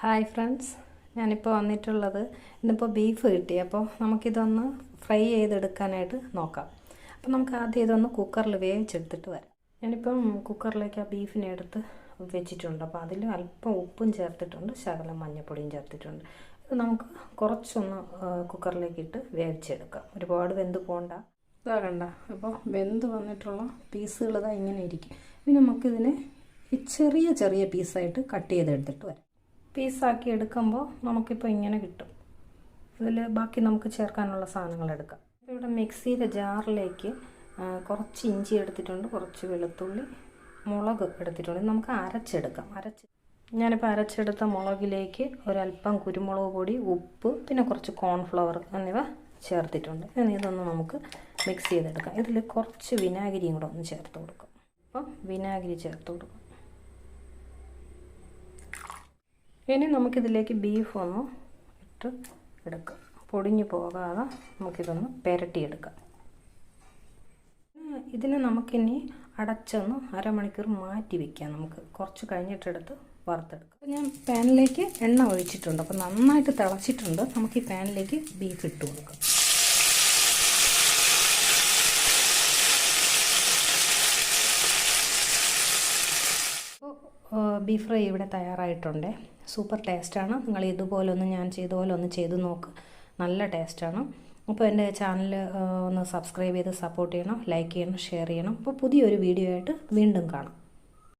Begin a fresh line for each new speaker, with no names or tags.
Hi friends, ഞാനിപ്പോൾ വന്നിട്ടുള്ളത് ഇന്നിപ്പോൾ ബീഫ് കിട്ടി. അപ്പോൾ നമുക്കിതൊന്ന് ഫ്രൈ ചെയ്തെടുക്കാനായിട്ട് നോക്കാം. അപ്പോൾ നമുക്ക് ആദ്യം ഇതൊന്ന് കുക്കറിൽ വേവിച്ചെടുത്തിട്ട് വരാം. ഞാനിപ്പം കുക്കറിലേക്ക് ആ ബീഫിനെ എടുത്ത് വെച്ചിട്ടുണ്ട്. അപ്പോൾ അതിൽ അല്പം ഉപ്പും ചേർത്തിട്ടുണ്ട്, ശകലം മഞ്ഞൾപ്പൊടിയും ചേർത്തിട്ടുണ്ട്. ഇത് നമുക്ക് കുറച്ചൊന്ന് കുക്കറിലേക്ക് ഇട്ട് വേവിച്ചെടുക്കാം. ഒരുപാട് വെന്ത് പോകണ്ട. ഇതാ കണ്ട, അപ്പോൾ വെന്ത് വന്നിട്ടുള്ള പീസുകൾ ഇതാ ഇങ്ങനെ ഇരിക്കും. പിന്നെ നമുക്കിതിനെ ഈ ചെറിയ ചെറിയ പീസായിട്ട് കട്ട് ചെയ്തെടുത്തിട്ട് വരാം. പീസാക്കി എടുക്കുമ്പോൾ നമുക്കിപ്പോൾ ഇങ്ങനെ കിട്ടും. ഇതിൽ ബാക്കി നമുക്ക് ചേർക്കാനുള്ള സാധനങ്ങൾ എടുക്കാം. ഇവിടെ മിക്സിയുടെ ജാറിലേക്ക് കുറച്ച് ഇഞ്ചി എടുത്തിട്ടുണ്ട്, കുറച്ച് വെളുത്തുള്ളി, മുളക് എടുത്തിട്ടുണ്ട്. നമുക്ക് അരച്ചെടുക്കാം. ഞാനിപ്പോൾ അരച്ചെടുത്ത മുളകിലേക്ക് ഒരല്പം കുരുമുളക് പൊടി, ഉപ്പ്, പിന്നെ കുറച്ച് കോൺഫ്ലവർ എന്നിവ ചേർത്തിട്ടുണ്ട്. ഇനി ഇതൊന്ന് നമുക്ക് മിക്സ് ചെയ്തെടുക്കാം. ഇതിൽ കുറച്ച് വിനാഗിരിയും കൂടെ ഒന്ന് ചേർത്ത് കൊടുക്കാം. അപ്പം വിനാഗിരി ചേർത്ത് കൊടുക്കാം. ഇനി നമുക്കിതിലേക്ക് ബീഫ് ഒന്ന് ഇട്ട് എടുക്കാം. പൊടിഞ്ഞു പോകാതെ നമുക്കിതൊന്ന് പുരട്ടിയെടുക്കാം. ഇതിനെ നമുക്കിനി അടച്ചൊന്ന് അരമണിക്കൂർ മാറ്റി വയ്ക്കാം. നമുക്ക് കുറച്ച് കഴിഞ്ഞിട്ടെടുത്ത് വറുത്തെടുക്കാം. ഞാൻ പാനിലേക്ക് എണ്ണ ഒഴിച്ചിട്ടുണ്ട്. അപ്പോൾ നന്നായിട്ട് തിളച്ചിട്ടുണ്ട്. നമുക്ക് ഈ പാനിലേക്ക് ബീഫ് ഇട്ട് കൊടുക്കാം. ബീഫ് ഫ്രൈ ഇവിടെ തയ്യാറായിട്ടുണ്ട്. സൂപ്പർ ടേസ്റ്റാണ്. നിങ്ങൾ ഇതുപോലെ ഒന്ന് ഞാൻ ചെയ്ത പോലെ ഒന്ന് ചെയ്ത് നോക്ക്. നല്ല ടേസ്റ്റാണ്. അപ്പോൾ എൻ്റെ ചാനൽ ഒന്ന് സബ്സ്ക്രൈബ് ചെയ്ത് സപ്പോർട്ട് ചെയ്യണം, ലൈക്ക് ചെയ്യണം, ഷെയർ ചെയ്യണം. അപ്പോൾ പുതിയൊരു വീഡിയോ ആയിട്ട് വീണ്ടും കാണാം.